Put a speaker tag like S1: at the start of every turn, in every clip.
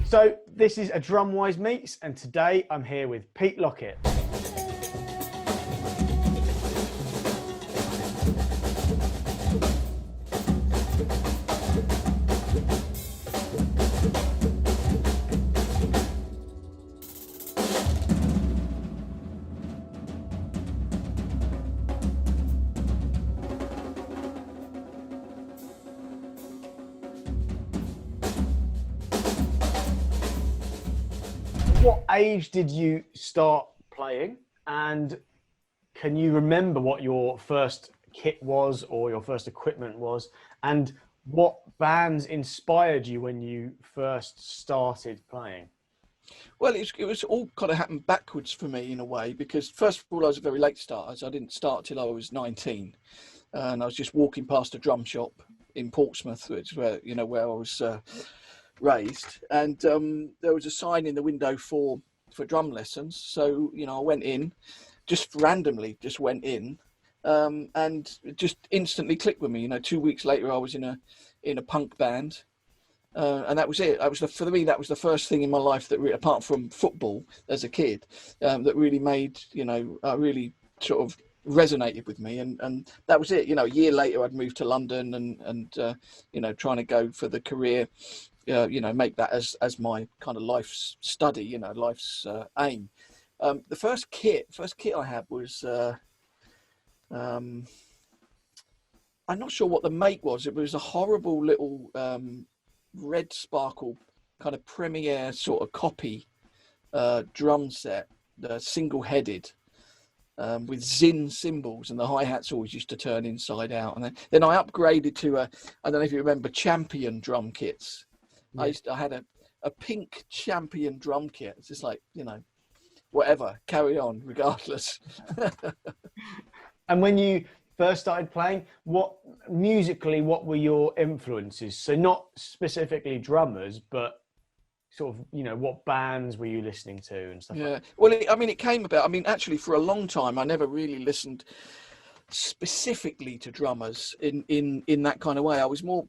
S1: So this is a DrumWise Meets, and today I'm here with Pete Lockett. What age did you start playing, and can you remember what your first kit was or your first equipment was, and what bands inspired you when you first started playing?
S2: Well, it was all kind of happened backwards for me in a way, because first of all, I was a very late starter. So I didn't start till I was 19, and I was just walking past a drum shop in Portsmouth, which is where I was raised, and there was a sign in the window for drum lessons. So I went in, just randomly, went in, and it just instantly clicked with me. 2 weeks later, I was in a punk band. And that was it. For me, that was the first thing in my life that, apart from football as a kid, that really made, really sort of resonated with me. And that was it. A year later, I'd moved to London and trying to go for the career, make that as my kind of life's study, life's aim. The first kit I had was, I'm not sure what the make was. It was a horrible little, red sparkle kind of Premiere sort of copy drum set, single-headed, with Zinn cymbals, and the hi-hats always used to turn inside out. And then I upgraded to I don't know if you remember Champion drum kits. Yeah. I had a pink Champion drum kit. It's just like, whatever, carry on regardless.
S1: And when you first started playing, what were your influences? So not specifically drummers, but sort of, what bands were you listening to and stuff? Yeah.
S2: Like that? Well, it came about. Actually, for a long time, I never really listened specifically to drummers in that kind of way. I was more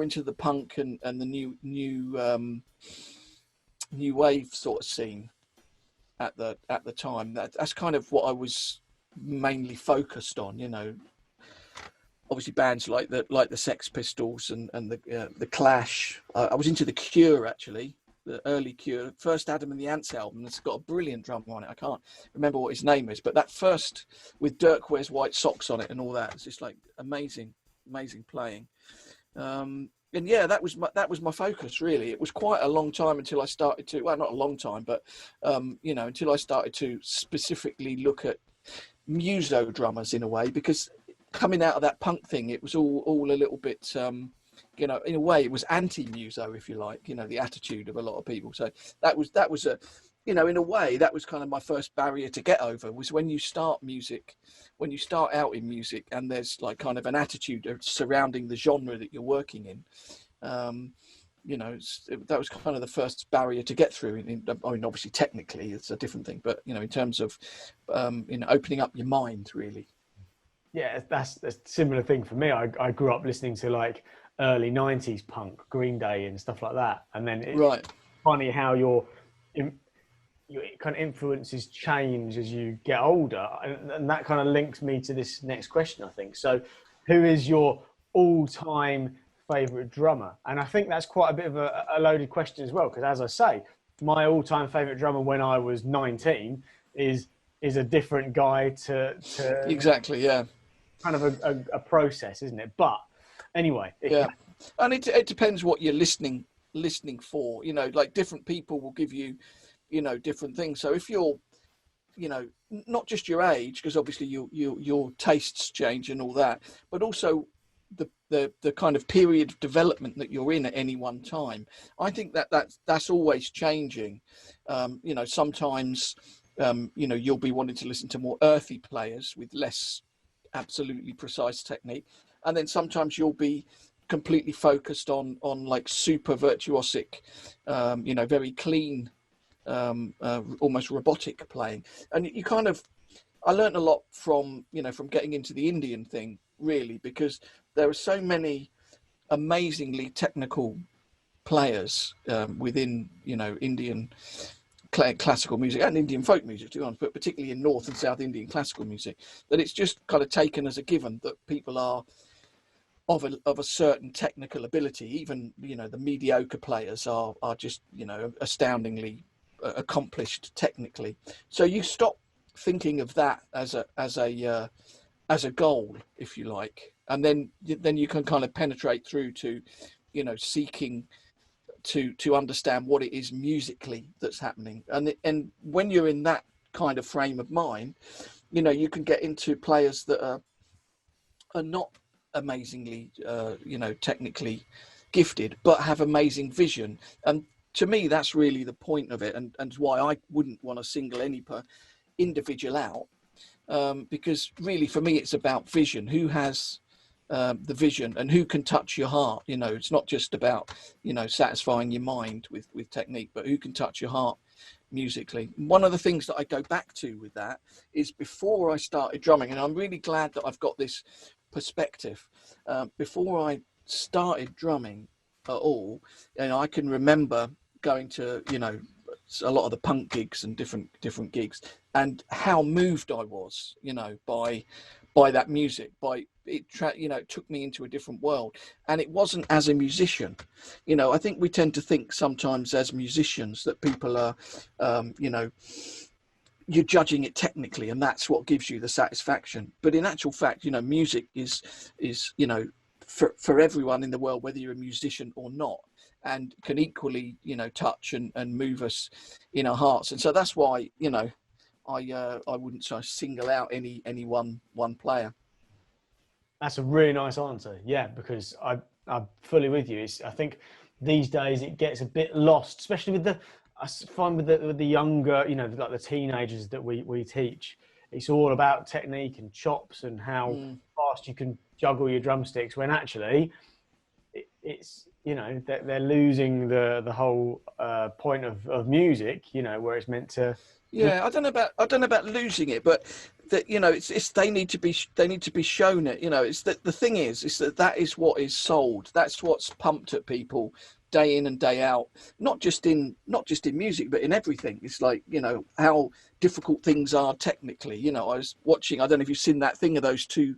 S2: into the punk and the new wave sort of scene at the time. That's kind of what I was mainly focused on. Obviously bands like the Sex Pistols and the Clash. I was into the Cure, actually, the early Cure, first Adam and the Ants album. It's got a brilliant drummer on it. I can't remember what his name is, but that first with Dirk Wears White Socks on it and all that, it's just like amazing playing. And yeah, that was my focus, really. It was quite a long time until I started to, well, not a long time, but until I started to specifically look at muso drummers in a way, because coming out of that punk thing, it was all a little bit, in a way, it was anti-muso, if you like, the attitude of a lot of people. So that was a, in a way, that was kind of my first barrier to get over, was when you start out in music and there's like kind of an attitude surrounding the genre that you're working in. That was kind of the first barrier to get through. Obviously, technically, it's a different thing, but in terms of opening up your mind, really.
S1: Yeah, that's a similar thing for me. I grew up listening to like early 90s punk, Green Day and stuff like that. And then it's funny how your kind of influences change as you get older. And that kind of links me to this next question, I think. So who is your all-time favorite drummer? And I think that's quite a bit of a loaded question as well, because as I say, my all-time favorite drummer when I was 19 is a different guy to
S2: exactly, yeah,
S1: kind of a process, isn't it? But anyway,
S2: yeah, and it depends what you're listening for. Like different people will give you different things. So if you're not just your age, because obviously your tastes change and all that, but also the kind of period of development that you're in at any one time. I think that's always changing. Sometimes you'll be wanting to listen to more earthy players with less absolutely precise technique, and then sometimes you'll be completely focused on like super virtuosic, very clean, almost robotic playing. And I learned a lot from getting into the Indian thing, really, because there are so many amazingly technical players within, you know, Indian classical music and Indian folk music, to be honest, but particularly in North and South Indian classical music, that it's just kind of taken as a given that people are of a certain technical ability. Even, you know, the mediocre players are just, you know, astoundingly accomplished technically. So you stop thinking of that as a goal, if you like, and then you can kind of penetrate through to, you know, seeking to understand what it is musically that's happening. And when you're in that kind of frame of mind, you know, you can get into players that are not amazingly you know, technically gifted, but have amazing vision. And to me, that's really the point of it, and why I wouldn't want to single any individual out, because really for me it's about vision. Who has the vision and who can touch your heart? You know, it's not just about, you know, satisfying your mind with technique, but who can touch your heart musically. One of the things that I go back to with that is before I started drumming, and I'm really glad that I've got this perspective, before I started drumming at all, and I can remember going to, you know, a lot of the punk gigs and different gigs, and how moved I was, you know, by that music, by it, you know, it took me into a different world. And it wasn't as a musician. You know, I think we tend to think sometimes as musicians that people are, you know, you're judging it technically and that's what gives you the satisfaction. But in actual fact, you know, music is, you know, for everyone in the world, whether you're a musician or not, and can equally, you know, touch and move us in our hearts. And so that's why, you know, I wouldn't sort of single out any one player.
S1: That's a really nice answer. Yeah, because I'm fully with you. I think these days it gets a bit lost, especially with I find with the younger, you know, like the teenagers that we teach. It's all about technique and chops and how fast you can juggle your drumsticks, when actually it's, you know, they're losing the whole point of music, you know, where it's meant to.
S2: Yeah, I don't know about losing it, but that, you know, it's they need to be shown it. You know, it's that the thing is that is what is sold. That's what's pumped at people day in and day out. Not just in music, but in everything. It's like, you know, how difficult things are technically. You know, I was watching. I don't know if you've seen that thing of those two.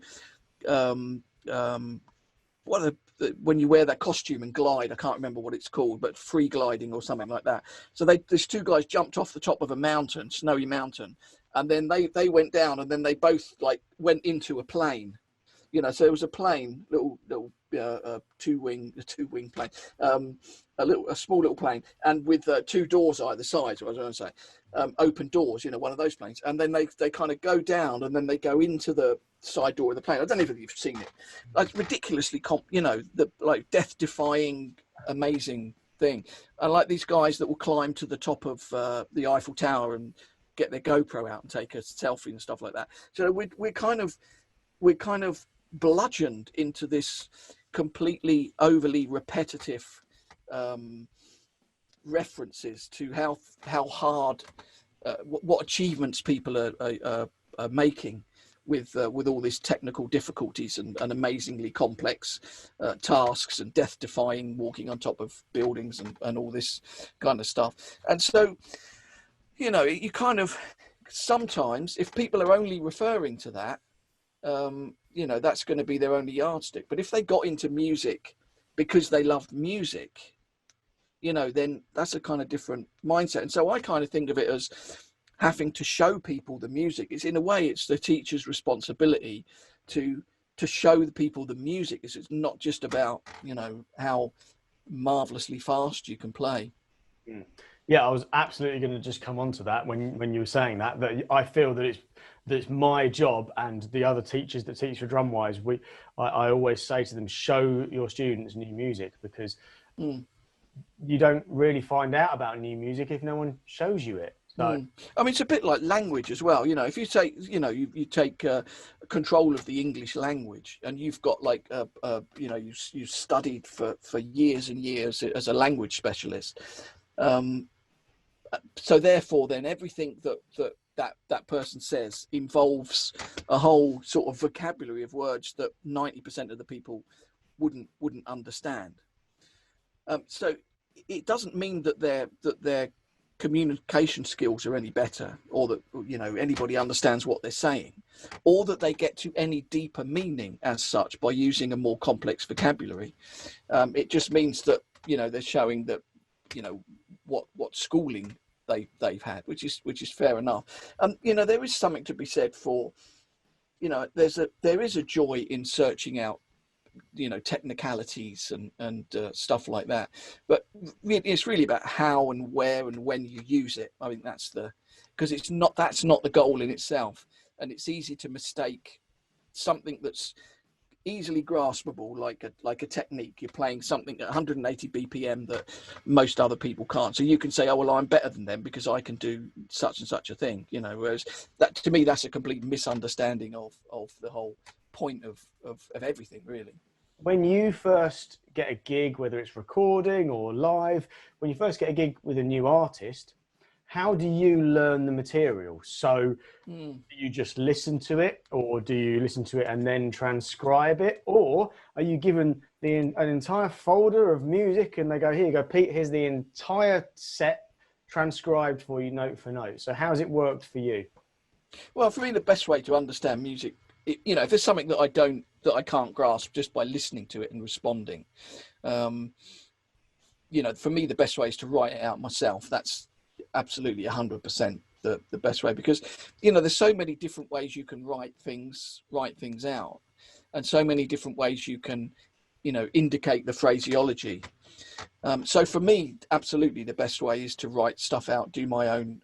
S2: What are when you wear that costume and glide, I can't remember what it's called, but free gliding or something like that. So these two guys jumped off the top of a mountain, snowy mountain, and then they went down, and then they both like went into a plane. You know, so it was a plane, little two wing plane, a small little plane, and with two doors either side. So I was going to say, open doors. You know, one of those planes, and then they kind of go down, and then they go into the side door of the plane. I don't know if you've seen it. Like ridiculously, you know, the like death-defying, amazing thing. And like these guys that will climb to the top of the Eiffel Tower and get their GoPro out and take a selfie and stuff like that. So we're kind of bludgeoned into this completely overly repetitive references to how hard what achievements people are making with all these technical difficulties and amazingly complex tasks and death-defying walking on top of buildings and all this kind of stuff. And so, you know, you kind of sometimes, if people are only referring to that, you know, that's going to be their only yardstick. But if they got into music because they loved music, you know, then that's a kind of different mindset. And so I kind of think of it as having to show people the music. It's in a way, it's the teacher's responsibility to show the people the music. It's not just about, you know, how marvelously fast you can play.
S1: Yeah, I was absolutely going to just come on to that when you were saying that I feel that it's my job, and the other teachers that teach for DrumWise, I always say to them, show your students new music, because you don't really find out about new music if no one shows you it. So.
S2: I mean, it's a bit like language as well. You know, if you take, you know, you take control of the English language, and you've got like, you know, you studied for years and years as a language specialist. So therefore, then everything that person says involves a whole sort of vocabulary of words that 90% of the people wouldn't understand. So it doesn't mean that their communication skills are any better, or that, you know, anybody understands what they're saying, or that they get to any deeper meaning as such by using a more complex vocabulary. It just means that, you know, they're showing that, you know, what schooling they've had, which is fair enough. You know, there is something to be said for, you know, there is a joy in searching out, you know, technicalities and stuff like that, but it's really about how and where and when you use it. I mean, because that's not the goal in itself, and it's easy to mistake something that's easily graspable, like a technique. You're playing something at 180 BPM that most other people can't, so you can say, oh well, I'm better than them because I can do such and such a thing, you know, whereas that, to me, that's a complete misunderstanding of the whole point of everything, really.
S1: When you first get a gig, whether it's recording or live, when you first get a gig with a new artist, how do you learn the material? So do you just listen to it, or do you listen to it and then transcribe it? Or are you given an entire folder of music and they go, here you go, Pete, here's the entire set transcribed for you note for note? So how's it worked for you?
S2: Well, for me, the best way to understand music, you know, if there's something that I can't grasp just by listening to it and responding, you know, for me, the best way is to write it out myself. That's absolutely 100% the best way, because, you know, there's so many different ways you can write things out, and so many different ways you can, you know, indicate the phraseology. So for me, absolutely the best way is to write stuff out, do my own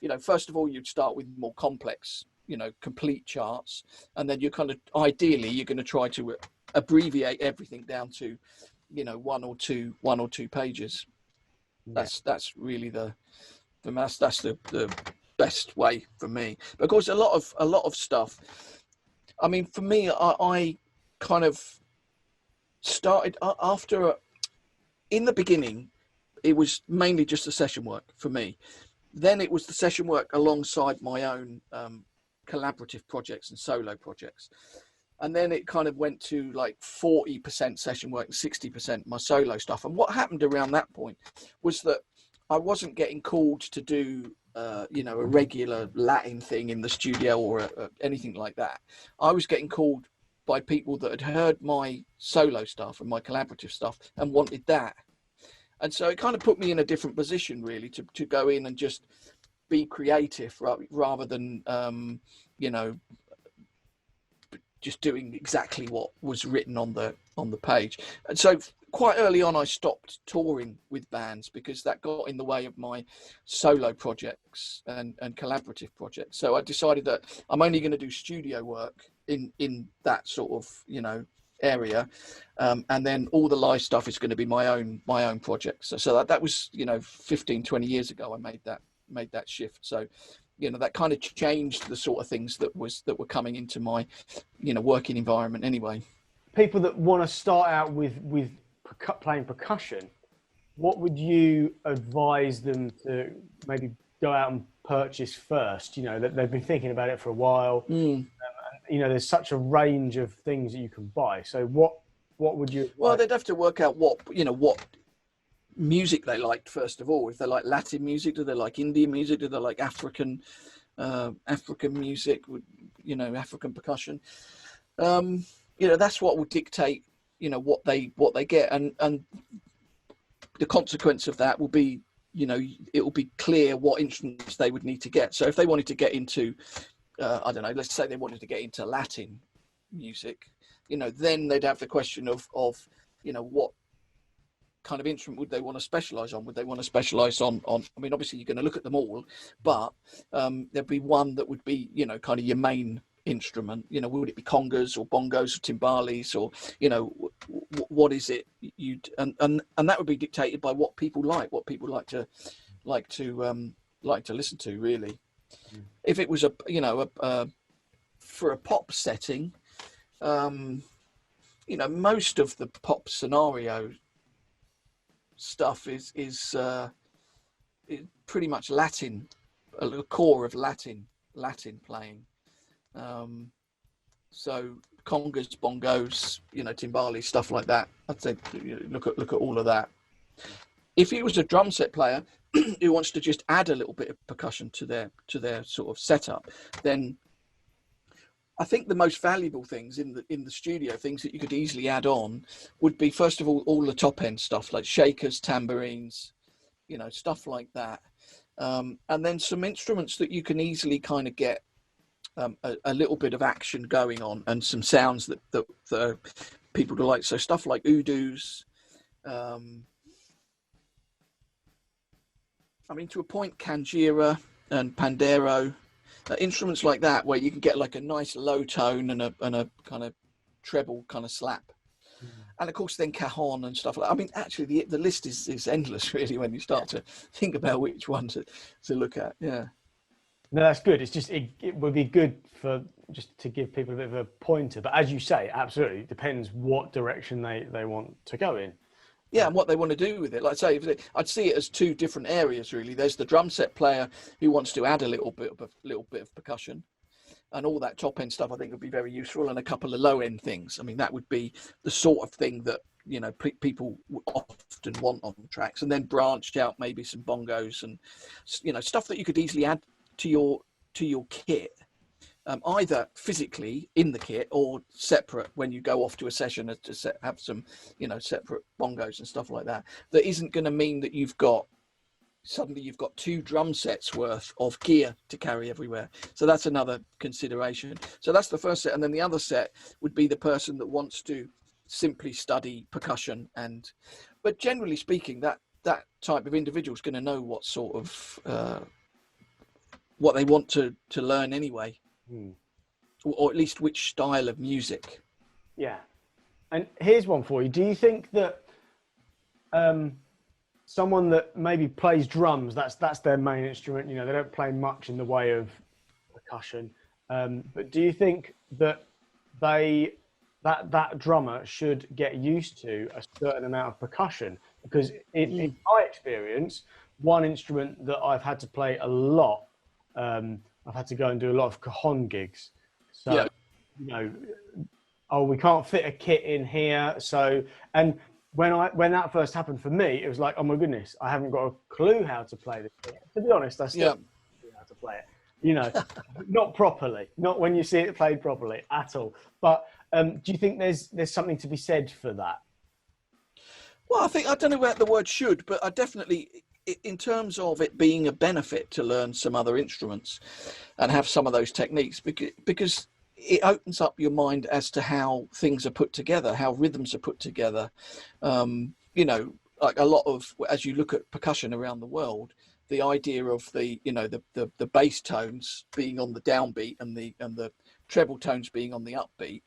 S2: you know, first of all, you'd start with more complex, you know, complete charts, and then you're kind of, ideally, you're going to try to abbreviate everything down to, you know, one or two pages. Yeah. That's really the best way for me. But of course, a lot of stuff. I mean, for me, I kind of started after, in the beginning, it was mainly just the session work for me. Then it was the session work alongside my own collaborative projects and solo projects. And then it kind of went to like 40% session work and 60% my solo stuff. And what happened around that point was that I wasn't getting called to do, you know, a regular Latin thing in the studio or anything like that. I was getting called by people that had heard my solo stuff and my collaborative stuff and wanted that. And so it kind of put me in a different position, really, to go in and just be creative rather than, you know, just doing exactly what was written on the page. And so quite early on, I stopped touring with bands because that got in the way of my solo projects and collaborative projects. So I decided that I'm only going to do studio work in that sort of, you know, area, and then all the live stuff is going to be my own projects. So that was, you know, 15-20 years ago I made that shift. So, you know, that kind of changed the sort of things that were coming into my, you know, working environment anyway.
S1: People that want to start out with playing percussion, what would you advise them to maybe go out and purchase first? You know, that they've been thinking about it for a while. You know, there's such a range of things that you can buy. So what would you advise?
S2: Well, they'd have to work out what music they liked first of all. If they like Latin music, do they like Indian music? Do they like African music? You know, African percussion. You know, that's what will dictate, you know, what they get, and the consequence of that will be, you know, it will be clear what instruments they would need to get. So if they wanted to get into, I don't know, let's say they wanted to get into Latin music, you know, then they'd have the question of, you know, what kind of instrument would they want to specialize on? Would they want to specialize on, I mean, obviously you're going to look at them all, but there'd be one that would be, you know, kind of your main instrument. You know, would it be congas or bongos or timbales, or, you know, what is it and that would be dictated by what people like to listen to, really. If it was for a pop setting, you know, most of the pop scenario stuff is pretty much Latin, a core of Latin playing. So congas, bongos, you know, timbales, stuff like that. I'd say, you know, look at all of that. If he was a drum set player who wants to just add a little bit of percussion to their sort of setup, then I think the most valuable things in the studio, things that you could easily add on, would be, first of all the top end stuff like shakers, tambourines, you know, stuff like that, and then some instruments that you can easily kind of get a little bit of action going on, and some sounds that people do like. So stuff like udus. I mean, to a point, kanjira and pandero, instruments like that, where you can get like a nice low tone and a kind of treble kind of slap. And of course, then cajon and stuff like that. I mean, actually, the list is endless, really, when you start to think about which one to look at. Yeah.
S1: No, that's good. It's just, it would be good for just to give people a bit of a pointer. But as you say, absolutely, it depends what direction they want to go in.
S2: Yeah, and what they want to do with it. Like I say, I'd see it as two different areas, really. There's the drum set player who wants to add a little bit of percussion, and all that top end stuff I think would be very useful, and a couple of low end things. I mean, that would be the sort of thing that, you know, people often want on tracks, and then branched out maybe some bongos and, you know, stuff that you could easily add to your kit. Either physically in the kit or separate when you go off to a session to have some, you know, separate bongos and stuff like that. That isn't going to mean that suddenly you've got 2 drum sets worth of gear to carry everywhere. So that's another consideration. So that's the first set. And then the other set would be the person that wants to simply study percussion. But generally speaking, that type of individual is going to know what sort of, what they want to learn anyway. Or at least which style of music.
S1: Yeah. And here's one for you. Do you think that someone that maybe plays drums, that's their main instrument, you know, they don't play much in the way of percussion, but do you think that that drummer should get used to a certain amount of percussion? Because in my experience, one instrument that I've had to play a lot, I've had to go and do a lot of cajon gigs. So, yeah. You know, oh, we can't fit a kit in here. So, and when that first happened for me, it was like, oh my goodness, I haven't got a clue how to play this kit. To be honest, I still don't know how to play it. You know, not properly, not when you see it played properly at all. But do you think there's something to be said for that?
S2: Well, I don't know about the word should, but I definitely, in terms of it being a benefit to learn some other instruments and have some of those techniques, because it opens up your mind as to how things are put together, how rhythms are put together. You know, like a lot of, as you look at percussion around the world, the idea of the, you know, the bass tones being on the downbeat and the treble tones being on the upbeat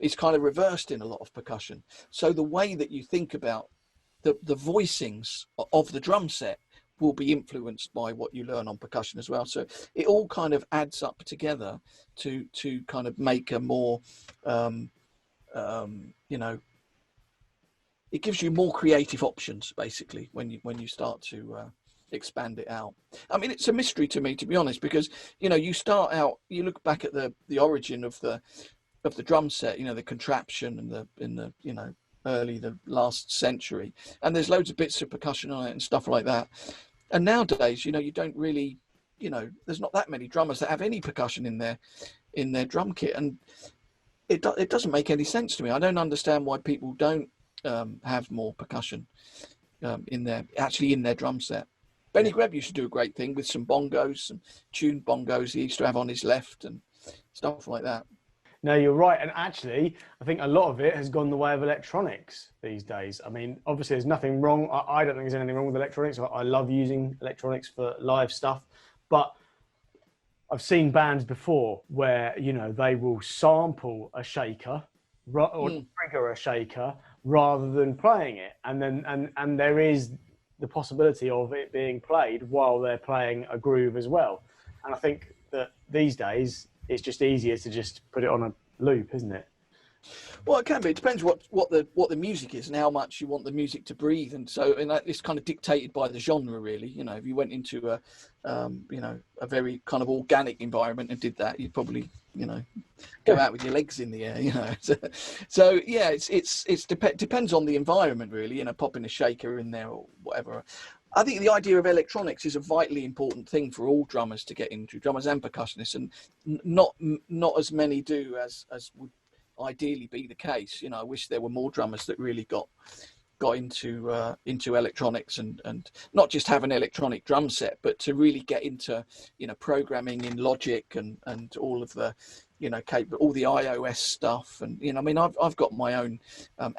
S2: is kind of reversed in a lot of percussion. So the way that you think about the voicings of the drum set will be influenced by what you learn on percussion as well. So it all kind of adds up together to kind of make a more, you know, it gives you more creative options basically when you start to expand it out. I mean, it's a mystery to me, to be honest, because, you know, you start out, you look back at the origin of the drum set, you know, the contraption in the you know, the last century, and there's loads of bits of percussion on it and stuff like that. And nowadays, you know, you don't really, you know, there's not that many drummers that have any percussion in their drum kit, and it doesn't make any sense to me. I don't understand why people don't have more percussion in their drum set. Benny Greb used to do a great thing with some bongos, some tuned bongos he used to have on his left and stuff like that.
S1: No, you're right. And actually, I think a lot of it has gone the way of electronics these days. I mean, obviously, there's nothing wrong. I don't think there's anything wrong with electronics. I love using electronics for live stuff. But I've seen bands before where, you know, they will sample a shaker or trigger a shaker rather than playing it. And then and there is the possibility of it being played while they're playing a groove as well. And I think that these days, it's just easier to just put it on a loop, isn't it?
S2: Well, it can be. It depends what the music is and how much you want the music to breathe, and so it's kind of dictated by the genre, really. You know, if you went into a a very kind of organic environment and did that, you'd probably go out with your legs in the air. You know, so yeah, it's depends on the environment, really. You know, popping a shaker in there or whatever. I think the idea of electronics is a vitally important thing for all drummers to get into, drummers and percussionists, and not as many do as would ideally be the case. You know, I wish there were more drummers that really got into electronics and not just have an electronic drum set, but to really get into programming in Logic and all of the all the iOS stuff. And I mean, I've got my own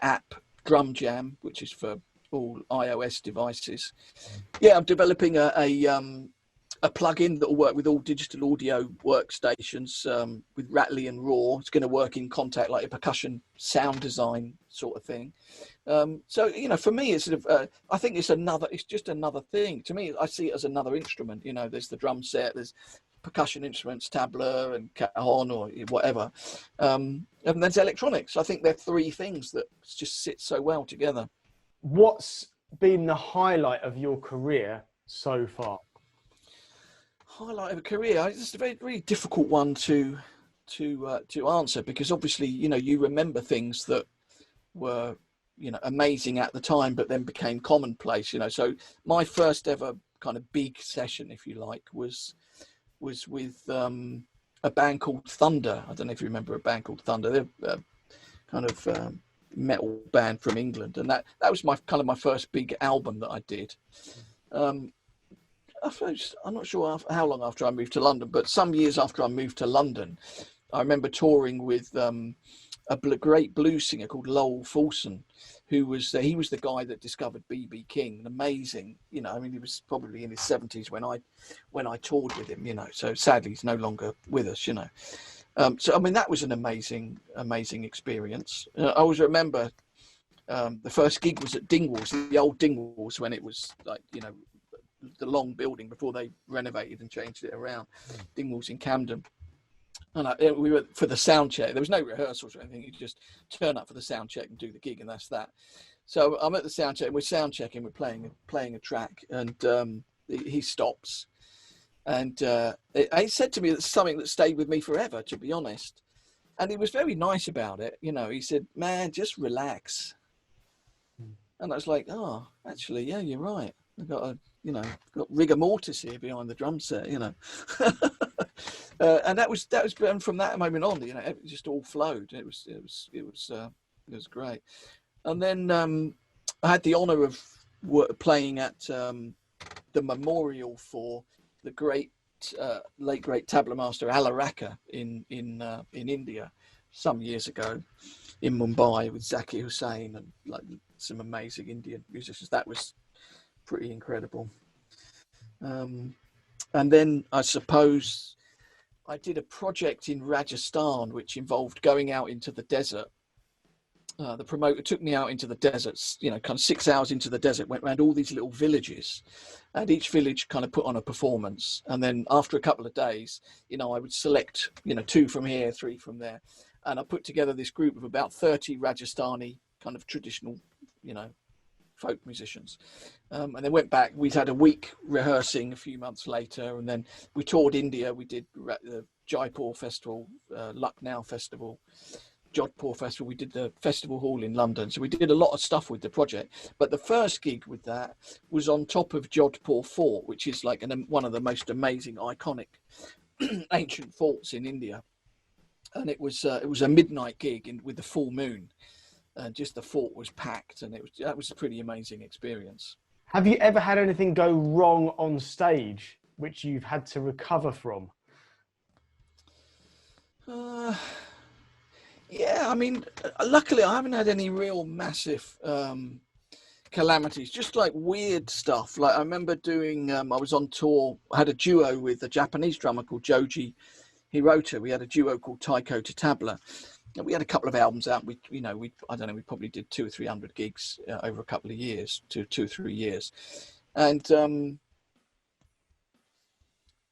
S2: app, Drum Jam, which is for all iOS devices. Yeah, I'm developing a plugin that will work with all digital audio workstations with Rattly and Raw. It's going to work in contact like a percussion sound design sort of thing. So for me, it's sort of I think it's just another thing. To me, I see it as another instrument. There's the drum set, there's percussion instruments, tabla and cajon or whatever, and there's electronics. I think they're three things that just sit so well together.
S1: What's been the highlight of your career so far?
S2: Highlight of a career? It's a very, very difficult one to answer, because obviously you remember things that were amazing at the time, but then became commonplace. So my first ever kind of big session, if you like, was with a band called Thunder. I don't know if you remember a band called Thunder. They're kind of metal band from England, and that was my first big album that I did. I'm not sure how long after I moved to London, but some years after I moved to London, I remember touring with a great blues singer called Lowell Fulson, who was he was the guy that discovered B.B. King. Amazing, I mean, he was probably in his 70s when I toured with him. So sadly he's no longer with us. So I mean, that was an amazing experience. I always remember the first gig was at Dingwalls, the old Dingwalls, when it was like the long building before they renovated and changed it around. Dingwalls in Camden. And we were for the sound check. There was no rehearsals or anything. You just turn up for the sound check and do the gig, and that's that. So I'm at the sound check. We're sound checking. We're playing a track, and he stops. And he said to me that's something that stayed with me forever, to be honest. And he was very nice about it. He said, "Man, just relax." And I was like, "Oh, actually, yeah, you're right. I've got got rigor mortis here behind the drum set, and that was and from that moment on, it just all flowed. It was great. And then I had the honour of playing at the memorial for the late great tabla master Alaraka in India some years ago in Mumbai with Zakir Hussain and like some amazing Indian musicians. That was pretty incredible. And then I suppose I did a project in Rajasthan which involved going out into the desert. The promoter took me out into the deserts, kind of 6 hours into the desert, went around all these little villages, and each village kind of put on a performance. And then after a couple of days, I would select, 2 from here, 3 from there. And I put together this group of about 30 Rajasthani kind of traditional, folk musicians. And then went back. We'd had a week rehearsing a few months later, and then we toured India. We did the Jaipur Festival, Lucknow Festival, Jodhpur Festival. We did the Festival Hall in London. So we did a lot of stuff with the project. But the first gig with that was on top of Jodhpur Fort, which is like one of the most amazing, iconic ancient forts in India. And it was a midnight gig with the full moon. And just the fort was packed, and that was a pretty amazing experience.
S1: Have you ever had anything go wrong on stage which you've had to recover from?
S2: Yeah, I mean, luckily I haven't had any real massive calamities, just like weird stuff. Like I remember doing, I was on tour, I had a duo with a Japanese drummer called Joji Hirota. We had a duo called Taiko to Tabla. And we had a couple of albums out. We I don't know, we probably did 200 or 300 gigs over a couple of years, 2 or 3 years. And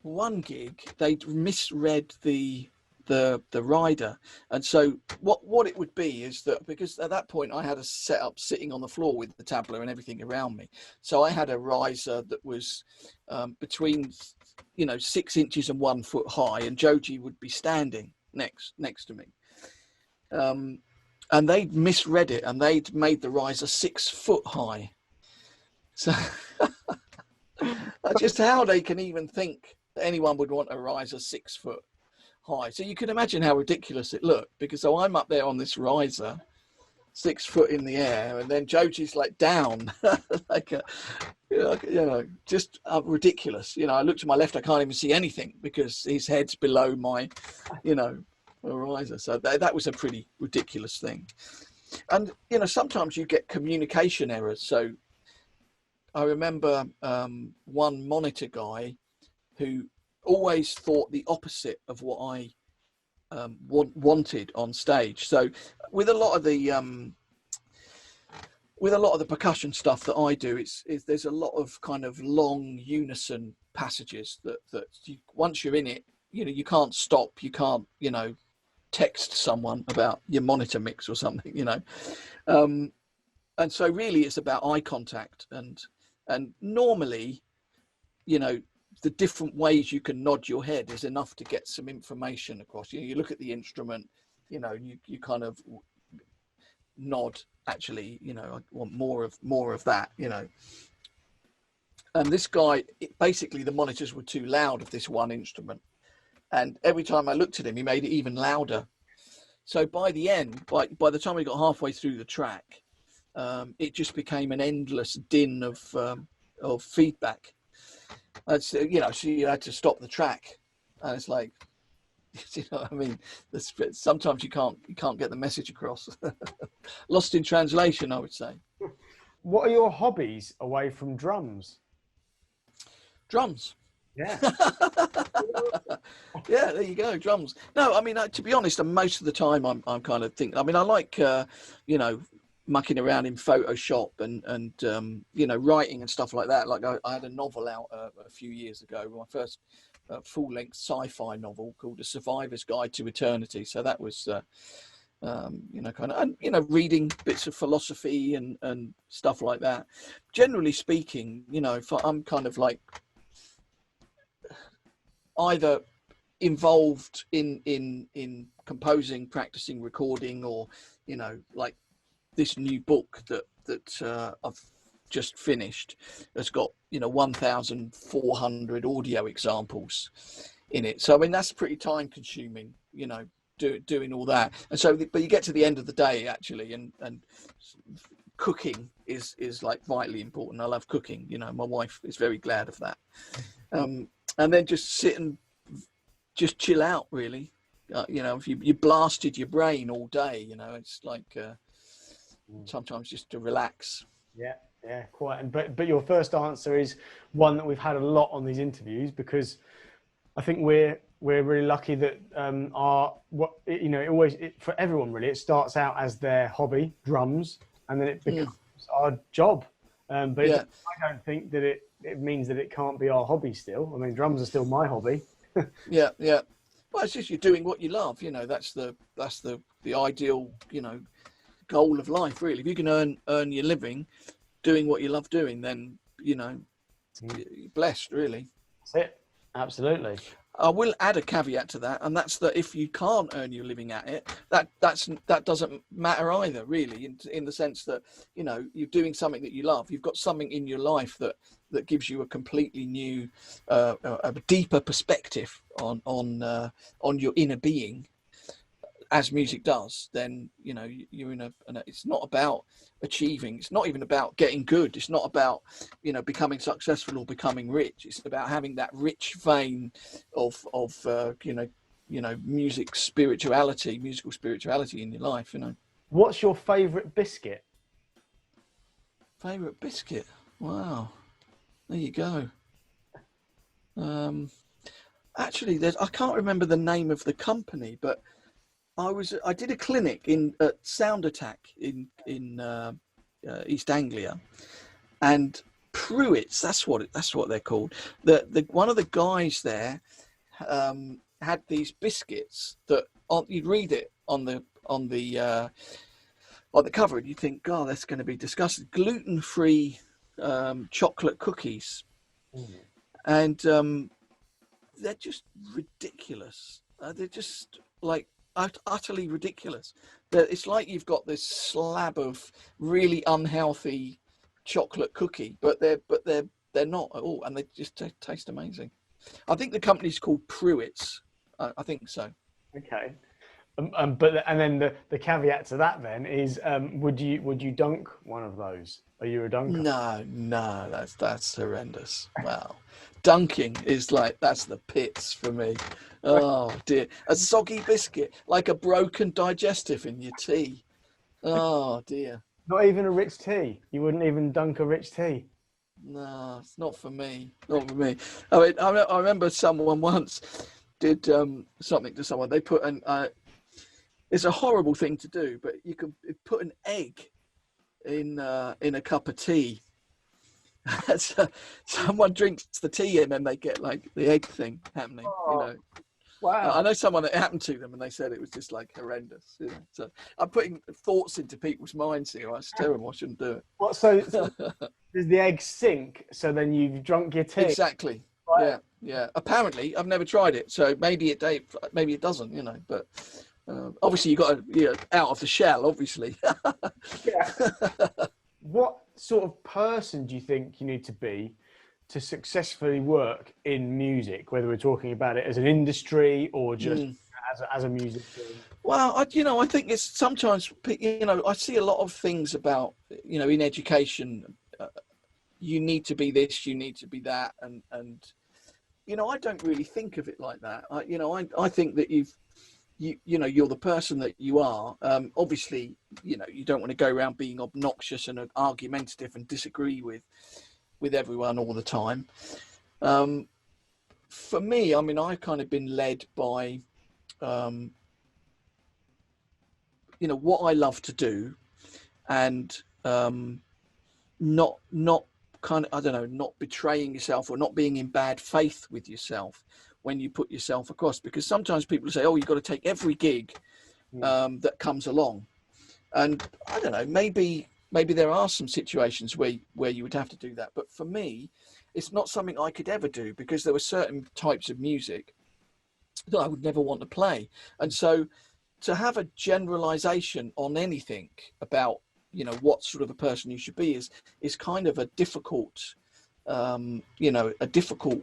S2: one gig, they misread the the rider. And so what it would be is that, because at that point I had a setup sitting on the floor with the tabla and everything around me, so I had a riser that was between 6 inches and 1 foot high, and Joji would be standing next to me, and they'd misread it and they'd made the riser 6 foot high. So just how they can even think that anyone would want a riser 6 foot high. So you can imagine how ridiculous it looked, because so I'm up there on this riser 6 foot in the air, and then Joji's like down like just ridiculous. I look to my left, I can't even see anything because his head's below my riser. So that was a pretty ridiculous thing. And sometimes you get communication errors. So I remember one monitor guy who always thought the opposite of what I wanted on stage. So with a lot of the percussion stuff that I do, there's a lot of kind of long unison passages that once you're in it, you can't stop. You can't text someone about your monitor mix or something, and so really it's about eye contact, and normally the different ways you can nod your head is enough to get some information across. You look at the instrument, you kind of nod, actually, I want more of that, and this guy, basically the monitors were too loud of this one instrument, and every time I looked at him, he made it even louder. So by the end, by the time we got halfway through the track, it just became an endless din of feedback. So you had to stop the track, and it's like, what I mean? Sometimes you can't get the message across. Lost in translation, I would say.
S1: What are your hobbies away from drums?
S2: Drums.
S1: Yeah.
S2: Yeah, there you go, drums. No, I mean, to be honest, most of the time I'm kind of thinking, I mean, I like, mucking around in Photoshop and writing and stuff like that. Like I had a novel out a few years ago, my first full-length sci-fi novel called A Survivor's Guide to Eternity. So that was, kind of, and, reading bits of philosophy and stuff like that. Generally speaking, I'm kind of like either involved in composing, practicing, recording, or like this new book that I've just finished has got 1,400 audio examples in it. So I mean, that's pretty time consuming, doing all that. And so but you get to the end of the day, actually, and cooking is like vitally important. I love cooking, my wife is very glad of that. And then just sit and just chill out, really. If you blasted your brain all day, it's like sometimes just to relax.
S1: Yeah, quite. And but your first answer is one that we've had a lot on these interviews, because I think we're really lucky that for everyone really, it starts out as their hobby, drums, and then it becomes our job. But I don't think that it means that it can't be our hobby still. I mean, drums are still my hobby.
S2: Yeah. Well, it's just you're doing what you love. That's the ideal goal of life, really. If you can earn your living doing what you love doing, then you're blessed, really.
S1: That's it. Absolutely.
S2: I will add a caveat to that, and that's that if you can't earn your living at it, that doesn't matter either, really, in the sense that you're doing something that you love. You've got something in your life that gives you a completely new, a deeper perspective on your inner being, as music does. Then you're in a it's not about achieving, it's not even about getting good, it's not about becoming successful or becoming rich. It's about having that rich vein of musical spirituality in your life.
S1: What's your favorite biscuit?
S2: Favorite biscuit? Wow, there you go. Actually, I can't remember the name of the company, but I did a clinic at Sound Attack in East Anglia, and Pruitt's, that's what they're called. The one of the guys there had these biscuits that you'd read it on the cover, and you think, God, that's going to be disgusting. Gluten-free chocolate cookies, and they're just ridiculous. They're just like utterly ridiculous. It's like you've got this slab of really unhealthy chocolate cookie, but they're not at all, and they just taste amazing. I think the company's called Pruitt's. I think so.
S1: Okay. But then the caveat to that then is, would you dunk one of those? Are you a dunker?
S2: No, that's horrendous. Wow, dunking is like, that's the pits for me. Oh dear, a soggy biscuit, like a broken digestive in your tea. Oh dear.
S1: Not even a rich tea. You wouldn't even dunk a rich tea.
S2: No, it's not for me. Not for me. I mean, I remember someone once did something to someone. They put an it's a horrible thing to do, but you can put an egg in a cup of tea. Someone drinks the tea and then they get like the egg thing happening.
S1: Oh,
S2: you know.
S1: wow.
S2: I know someone that happened to them, and they said it was just like horrendous. You know? So I'm putting thoughts into people's minds here. It's terrible. I shouldn't do it.
S1: What? So does the egg sink? So then you've drunk your tea.
S2: Exactly. Right. Yeah. Apparently, I've never tried it, so maybe it doesn't. You know, but. Obviously, you got to out of the shell. Obviously.
S1: Yeah. What sort of person do you think you need to be to successfully work in music? Whether we're talking about it as an industry or just as a musician.
S2: Well, I think it's sometimes, I see a lot of things about, in education, you need to be this, you need to be that, and I don't really think of it like that. I think that you're the person that you are. Obviously, you don't want to go around being obnoxious and argumentative and disagree with everyone all the time. For me, I mean, I've kind of been led by, what I love to do, and not kind of, I don't know, not betraying yourself or not being in bad faith with yourself when you put yourself across, because sometimes people say, oh, you've got to take every gig that comes along. And I don't know, maybe there are some situations where you would have to do that. But for me, it's not something I could ever do, because there were certain types of music that I would never want to play. And so to have a generalization on anything about, what sort of a person you should be is kind of a difficult, a difficult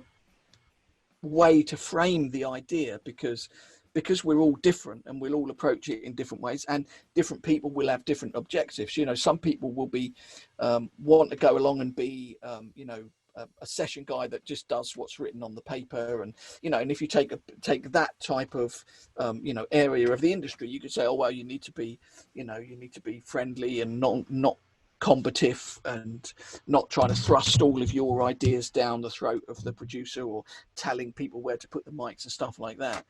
S2: way to frame the idea, because we're all different and we'll all approach it in different ways, and different people will have different objectives. Some people will be want to go along and be a session guy that just does what's written on the paper, and and if you take that type of area of the industry, you could say, oh well, you need to be friendly and not combative and not trying to thrust all of your ideas down the throat of the producer or telling people where to put the mics and stuff like that.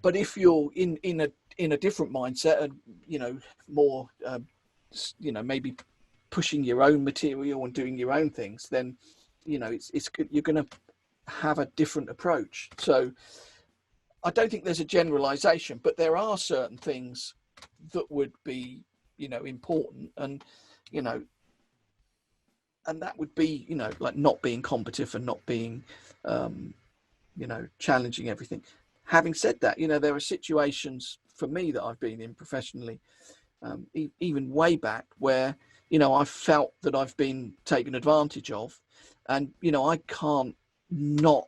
S2: But if you're in a different mindset and more maybe pushing your own material and doing your own things, then it's good. You're going to have a different approach. So I don't think there's a generalization, but there are certain things that would be important, and and that would be like not being combative and not being challenging everything. Having said that, there are situations for me that I've been in professionally, even way back, where I felt that I've been taken advantage of, and I can't not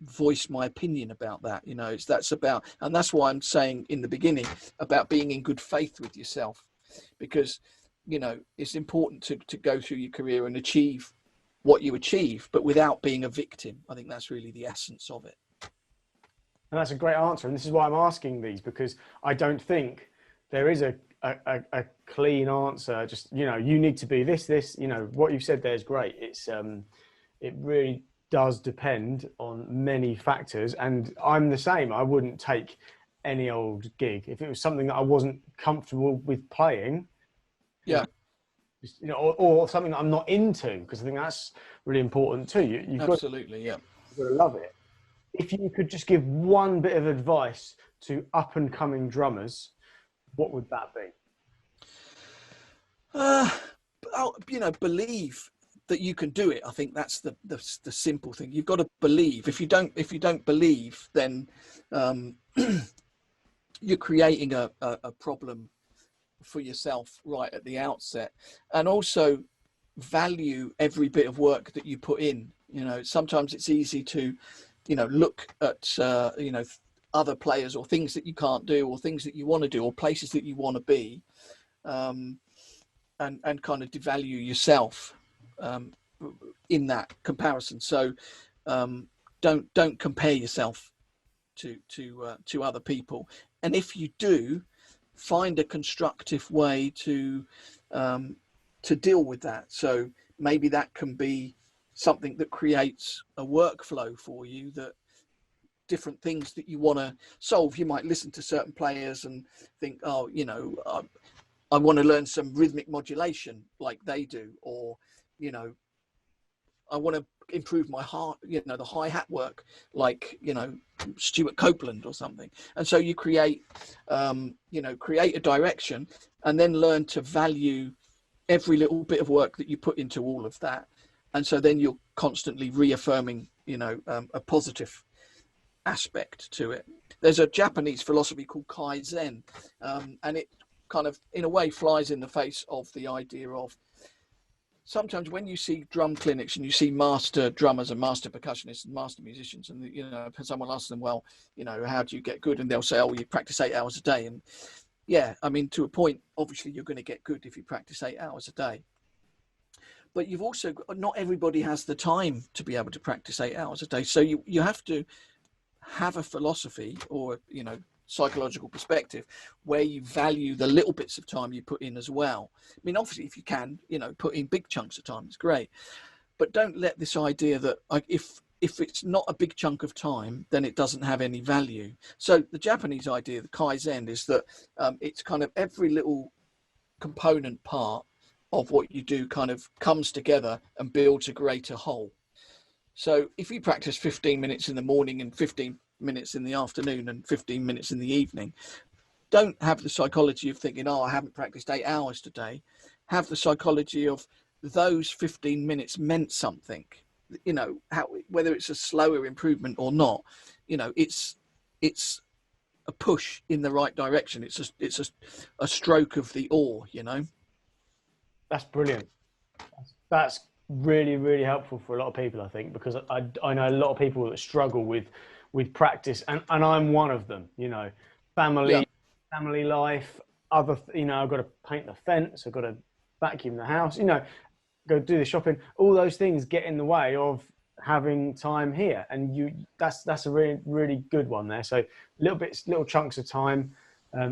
S2: voice my opinion about that. And that's why I'm saying in the beginning about being in good faith with yourself, because it's important to go through your career and achieve what you achieve, but without being a victim. I think that's really the essence of it.
S1: And that's a great answer. And this is why I'm asking these, because I don't think there is a clean answer. Just, you need to be this, what you've said there is great. It really does depend on many factors. And I'm the same. I wouldn't take any old gig if it was something that I wasn't comfortable with playing.
S2: Yeah.
S1: Or something that I'm not into, because I think that's really important too. You've
S2: absolutely,
S1: you've got to love it. If you could just give one bit of advice to up and coming drummers, what would that be?
S2: Believe that you can do it. I think that's the simple thing. You've got to believe. If you don't believe, then you're creating a problem for yourself right at the outset. And also value every bit of work that you put in. Sometimes it's easy to look at other players or things that you can't do or things that you want to do or places that you want to be, and kind of devalue yourself in that comparison. So don't compare yourself to other people, and if you do, find a constructive way to deal with that. So maybe that can be something that creates a workflow for you, that different things that you want to solve. You might listen to certain players and think, oh, I want to learn some rhythmic modulation like they do, or I want to improve my the hi-hat work like Stuart Copeland or something. And so you create a direction, and then learn to value every little bit of work that you put into all of that. And so then you're constantly reaffirming a positive aspect to it. There's a Japanese philosophy called Kaizen, and it kind of in a way flies in the face of the idea of, sometimes when you see drum clinics and you see master drummers and master percussionists and master musicians, and someone asks them, well, how do you get good? And they'll say, oh, you practice 8 hours a day. And yeah, I mean, to a point, obviously you're going to get good if you practice 8 hours a day. But you've also, not everybody has the time to be able to practice 8 hours a day. So you have to have a philosophy or, psychological perspective where you value the little bits of time you put in as well. I mean, obviously, if you can, put in big chunks of time, it's great. But don't let this idea that if it's not a big chunk of time, then it doesn't have any value. So the Japanese idea, the Kaizen, is that it's kind of every little component part of what you do kind of comes together and builds a greater whole. So if you practice 15 minutes in the morning and 15 minutes in the afternoon and 15 minutes in the evening, don't have the psychology of thinking, oh, I haven't practiced 8 hours today. Have the psychology of those 15 minutes meant something, whether it's a slower improvement or not, it's a push in the right direction. It's a stroke of the oar,
S1: That's brilliant. That's really, really helpful for a lot of people, I think, because I know a lot of people that struggle with practice, and I'm one of them. Family life, I've got to paint the fence, I've got to vacuum the house, go do the shopping. All those things get in the way of having time here, and that's a really, really good one there. So little chunks of time.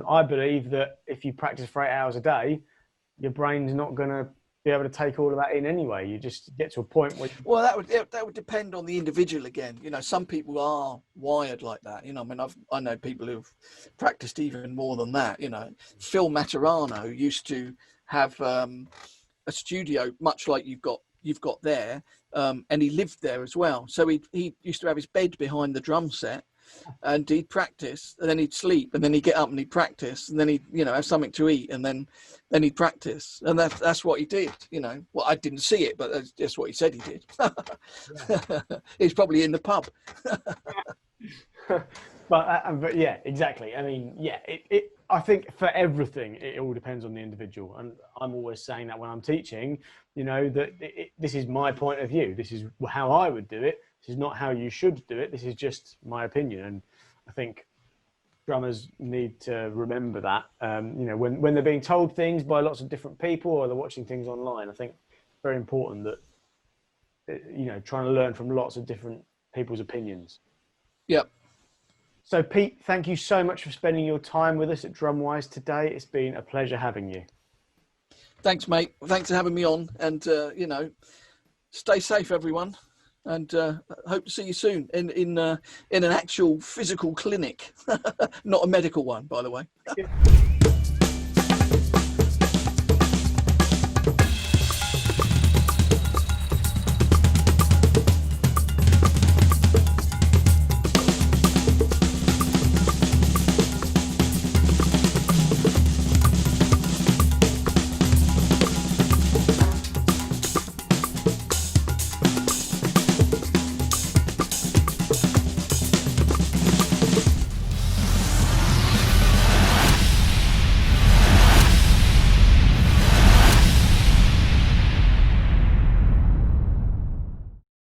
S1: I believe that if you practice for 8 hours a day, your brain's not going to be able to take all of that in anyway. You just get to a point where
S2: that would depend on the individual again. Some people are wired like that. I mean, I know people who've practiced even more than that. Phil Maturano used to have a studio much like you've got there, and he lived there as well. So he used to have his bed behind the drum set, and he'd practice, and then he'd sleep, and then he'd get up and he'd practice, and then he'd have something to eat, and then he'd practice. And that's what he did. Well, I didn't see it, but that's what he said he did. He's probably in the pub.
S1: but yeah, exactly. I mean, yeah, I think for everything, it all depends on the individual. And I'm always saying that when I'm teaching, that this is my point of view. This is how I would do it. This is not how you should do it. This is just my opinion. And I think drummers need to remember that, when they're being told things by lots of different people or they're watching things online. I think it's very important that, trying to learn from lots of different people's opinions.
S2: Yep.
S1: So Pete, thank you so much for spending your time with us at DrumWise today. It's been a pleasure having you.
S2: Thanks, mate. Thanks for having me on, and stay safe, everyone. And hope to see you soon in an actual physical clinic, not a medical one, by the way.